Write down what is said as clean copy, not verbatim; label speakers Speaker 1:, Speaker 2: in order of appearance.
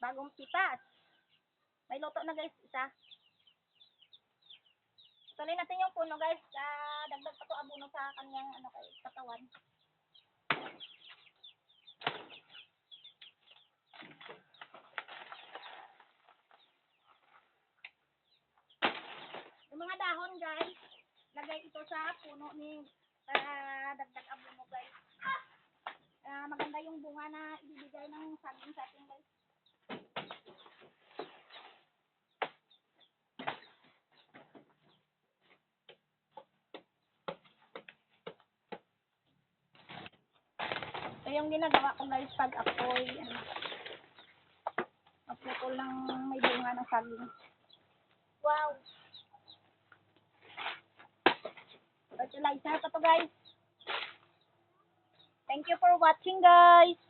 Speaker 1: Bagong pitas. May luto na guys, isa. Tuloy natin yung puno guys. Dagdag pa to abono sa kanyang katawan. Yung mga dahon guys, lagay ito sa puno ni dagdag abono guys. Maganda yung bunga na ibibigay ng saging sa atin guys. Ito yung ginagawa ko guys pag apoy aputol ng may bunga ng saging. Wow! Fertilizer pa to guys. Thank you for watching guys.